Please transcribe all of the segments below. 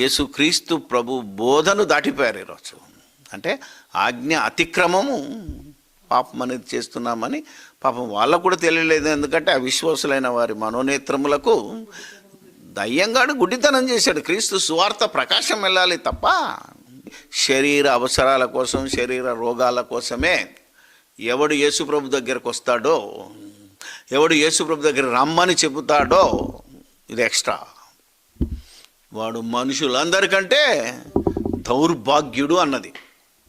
యేసుక్రీస్తు ప్రభు బోధను దాటిపోయారు ఈరోజు. అంటే ఆజ్ఞ అతిక్రమము పాపం అనేది చేస్తున్నామని పాపం వాళ్ళకు కూడా తెలియలేదు. ఎందుకంటే అవిశ్వాసులైన వారి మనోనేత్రములకు దయ్యంగాడు గుడ్డితనం చేశాడు. క్రీస్తు సువార్త ప్రకాశం వెళ్ళాలి తప్ప శరీర అవసరాల కోసం, శరీర రోగాల కోసమే ఎవడు యేసుప్రభు దగ్గరకు వస్తాడో, ఎవడు యేసుప్రభు దగ్గర రమ్మని చెబుతాడో, ఇది ఎక్స్ట్రా, వాడు మనుషులందరికంటే దౌర్భాగ్యుడు అన్నది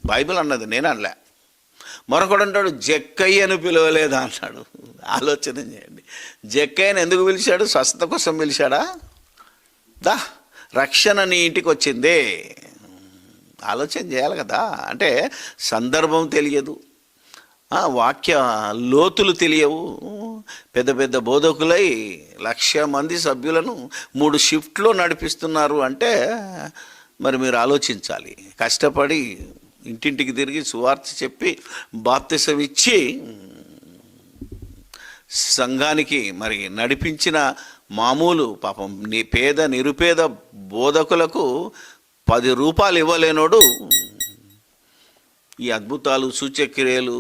బైబిల్ అన్నది, నేను అనలే. మరొకడు అంటాడు జక్కయ్య అని పిలవలేదా అన్నాడు. ఆలోచన చేయండి, జక్కయ్యను ఎందుకు పిలిచాడు? స్వస్థత కోసం పిలిచాడా? దా రక్షణ నీ ఇంటికి వచ్చిందే, ఆలోచన చేయాలి కదా. అంటే సందర్భం తెలియదు, వాక్య లోతులు తెలియవు. పెద్ద పెద్ద బోధకులై 1,00,000 మంది సభ్యులను 3 షిఫ్ట్లో నడిపిస్తున్నారు అంటే మరి మీరు ఆలోచించాలి. కష్టపడి ఇంటింటికి తిరిగి సువార్త చెప్పి బాప్తిసం ఇచ్చి సంఘానికి మరి నడిపించిన మామూలు పాపం పేద నిరుపేద బోధకులకు 10 రూపాయలు ఇవ్వలేనోడు ఈ అద్భుతాలు, సూచక్రియలు,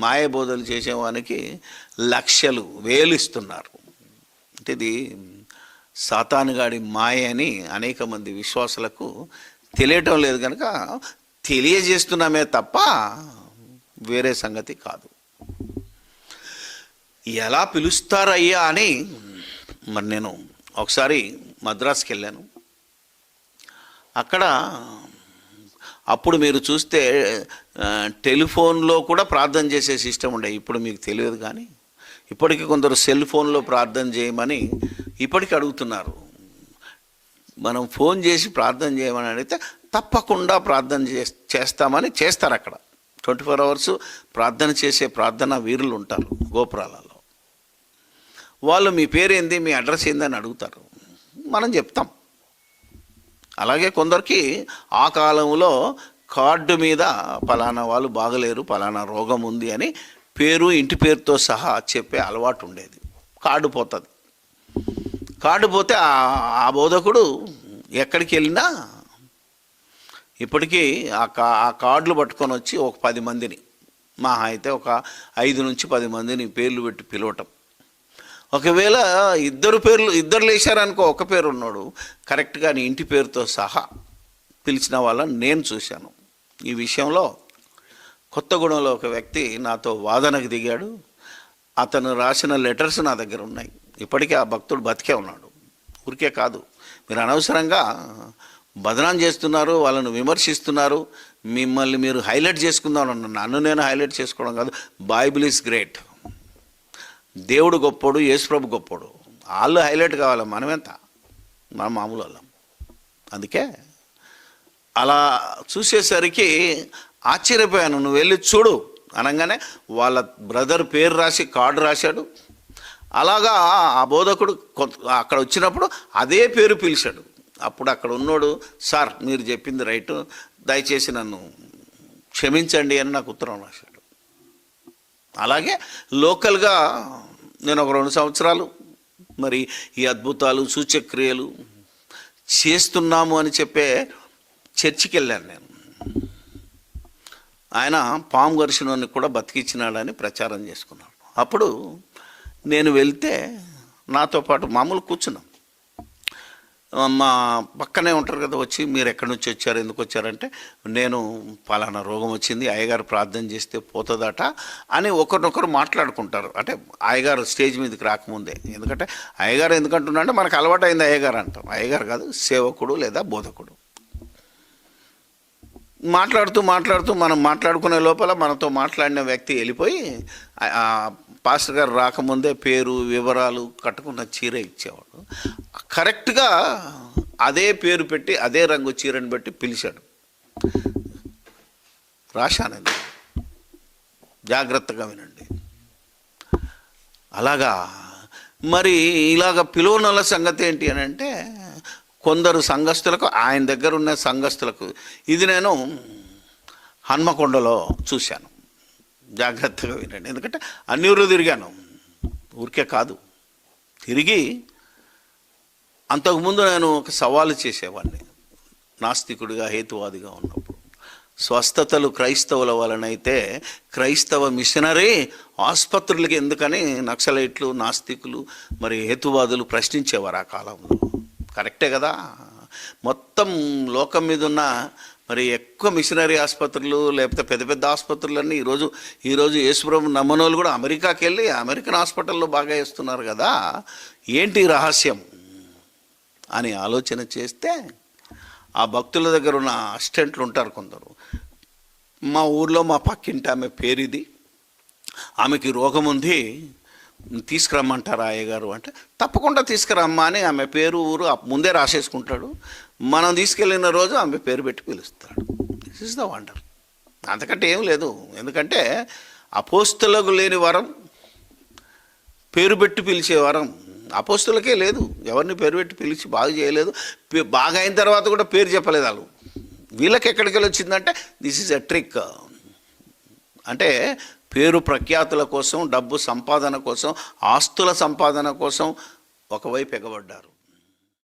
మాయబోధలు చేసేవానికి లక్షలు, వేలు ఇస్తున్నారు. అంటే ఇది సాతానుగాడి మాయ అని అనేక మంది విశ్వాసులకు తెలియటం లేదు కనుక తెలియజేస్తున్నామే తప్ప వేరే సంగతి కాదు. ఎలా పిలుస్తారయ్యా అని మరి నేను ఒకసారి మద్రాసుకి వెళ్ళాను. అక్కడ అప్పుడు మీరు చూస్తే టెలిఫోన్లో కూడా ప్రార్థన చేసే సిస్టమ్ ఉండే. ఇప్పుడు మీకు తెలియదు కానీ ఇప్పటికీ కొందరు సెల్ ఫోన్లో ప్రార్థన చేయమని ఇప్పటికీ అడుగుతున్నారు. మనం ఫోన్ చేసి ప్రార్థన చేయమని అడిగితే తప్పకుండా ప్రార్థన చేస్తామని చేస్తారు. అక్కడ 24 అవర్స్ ప్రార్థన చేసే ప్రార్థన వీరులు ఉంటారు గోపురాలలో. వాళ్ళు మీ పేరేంది, మీ అడ్రస్ ఏందని అడుగుతారు, మనం చెప్తాం. అలాగే కొందరికి ఆ కాలంలో కార్డు మీద పలానా వాళ్ళు బాగలేరు, పలానా రోగం ఉంది అని పేరు, ఇంటి పేరుతో సహా చెప్పే అలవాటు ఉండేది. కార్డు పోతుంది. కార్డు పోతే ఆ బోధకుడు ఎక్కడికి వెళ్ళినా ఇప్పటికీ ఆ కార్డులు పట్టుకొని వచ్చి ఒక 10 మందిని, మహా అయితే ఒక 5 నుంచి 10 మందిని పేర్లు పెట్టి పిలవటం. ఒకవేళ ఇద్దరు లేచారనుకో, ఒక పేరు ఉన్నాడు కరెక్ట్గా నీ ఇంటి పేరుతో సహా పిలిచిన వాళ్ళని నేను చూశాను. ఈ విషయంలో కొత్తగూడెంలో ఒక వ్యక్తి నాతో వాదనకు దిగాడు. అతను రాసిన లెటర్స్ నా దగ్గర ఉన్నాయి. ఇప్పటికీ ఆ భక్తుడు బతికే ఉన్నాడు. ఊరికే కాదు, మీరు అనవసరంగా బదనాం చేస్తున్నారు, వాళ్ళను విమర్శిస్తున్నారు, మిమ్మల్ని మీరు హైలైట్ చేసుకుందాం అన్నారు. నన్ను నేను హైలైట్ చేసుకోవడం కాదు. బైబిల్ ఈజ్ గ్రేట్, దేవుడు గొప్పోడు, యేసుప్రభు గొప్పోడు. వాళ్ళు హైలైట్ కావాలి, మనమెంత, మనం మామూలు వాళ్ళం. అందుకే అలా చూసేసరికి ఆశ్చర్యపోయాను. నువ్వు వెళ్ళి చూడు అనగానే వాళ్ళ బ్రదర్ పేరు రాసి కార్డు రాశాడు. అలాగా ఆ బోధకుడు అక్కడ వచ్చినప్పుడు అదే పేరు పిలిచాడు. అప్పుడు అక్కడ ఉన్నోడు, సార్ మీరు చెప్పింది రైటు, దయచేసి నన్ను క్షమించండి అని నాకు ఉత్తరం రాశాడు. అలాగే లోకల్గా నేను ఒక 2 సంవత్సరాలు మరి ఈ అద్భుతాలు, సూచక్రియలు చేస్తున్నాము అని చెప్పే చర్చికి వెళ్ళాను నేను. ఆయన పాము గర్షణని కూడా బతికించినాడని ప్రచారం చేసుకున్నాడు. అప్పుడు నేను వెళ్తే నాతో పాటు మామూలు కూర్చున్నాం. మా పక్కనే ఉంటారు కదా, వచ్చి మీరు ఎక్కడి నుంచి వచ్చారు, ఎందుకు వచ్చారంటే నేను పలానా రోగం వచ్చింది, అయ్యగారు ప్రార్థన చేస్తే పోతుందట అని ఒకరినొకరు మాట్లాడుకుంటారు. అంటే అయ్యగారు స్టేజ్ మీదకి రాకముందే. ఎందుకంటే అయ్యగారు ఎందుకంటున్నా అంటే మనకు అలవాటు అయింది అయ్యగారు అంటాం. అయ్యగారు కాదు, సేవకుడు లేదా బోధకుడు. మాట్లాడుతూ మనం మాట్లాడుకునే లోపల మనతో మాట్లాడిన వ్యక్తి వెళ్ళిపోయి పాస్టర్ గారు రాకముందే పేరు, వివరాలు, కట్టుకున్న చీర ఇచ్చేవాడు. కరెక్ట్గా అదే పేరు పెట్టి అదే రంగు చీరని పెట్టి పిలిచాడు. రాశానండి, జాగ్రత్తగా వినండి. అలాగా మరి ఇలాగ పిలువనల సంగతి ఏంటి అని అంటే, కొందరు సంఘస్థులకు, ఆయన దగ్గర ఉన్న సంఘస్థులకు, ఇది నేను హన్మకొండలో చూశాను. జాగ్రత్తగా వినండి, ఎందుకంటే అన్ని ఊరు తిరిగాను, ఊరికే కాదు. తిరిగి అంతకుముందు నేను ఒక సవాలు చేసేవాడిని. నాస్తికుడిగా హేతువాదిగా ఉన్నప్పుడు. స్వస్థతలు క్రైస్తవుల వలనైతే క్రైస్తవ మిషనరీ ఆసుపత్రులకి ఎందుకని నక్సలైట్లు, నాస్తికులు, మరి హేతువాదులు ప్రశ్నించేవారు ఆ కాలంలో. కరెక్టే కదా. మొత్తం లోకం మీద ఉన్న మరి ఎక్కువ మిషనరీ ఆసుపత్రులు లేకపోతే పెద్ద పెద్ద ఆసుపత్రులన్నీ ఈరోజు యేసుప్రభు నమ్మనోళ్ళు కూడా అమెరికాకి వెళ్ళి అమెరికన్ హాస్పిటల్లో బాగా వేస్తున్నారు కదా. ఏంటి రహస్యం అని ఆలోచన చేస్తే ఆ భక్తుల దగ్గర ఉన్న అసిస్టెంట్లు ఉంటారు కొందరు. మా ఊర్లో మా పక్కింటి ఆమె పేరిది, ఆమెకి రోగం ఉంది, తీసుకురమ్మంటారా అయ్యగారు అంటే, తప్పకుండా తీసుకురమ్మా అని ఆమె పేరు ఊరు ముందే రాసేసుకుంటాడు. మనం తీసుకెళ్ళిన రోజు ఆమె పేరు పెట్టి పిలుస్తాడు. This is the wonder. అంతకంటే ఏం లేదు. ఎందుకంటే అపోస్తలకు లేని వరం పేరు పెట్టి పిలిచే వరం అపోస్తలకే లేదు. ఎవరిని పేరు పెట్టి పిలిచి బాగా చేయలేదు. బాగా అయిన తర్వాత కూడా పేరు చెప్పలేదు వాళ్ళు. వీళ్ళకి ఎక్కడికి వెళ్ళి వచ్చిందంటే దిస్ ఈజ్ ఎ ట్రిక్. అంటే పేరు ప్రఖ్యాతుల కోసం, డబ్బు సంపాదన కోసం, ఆస్తుల సంపాదన కోసం ఒకవైపు ఎగబడ్డారు.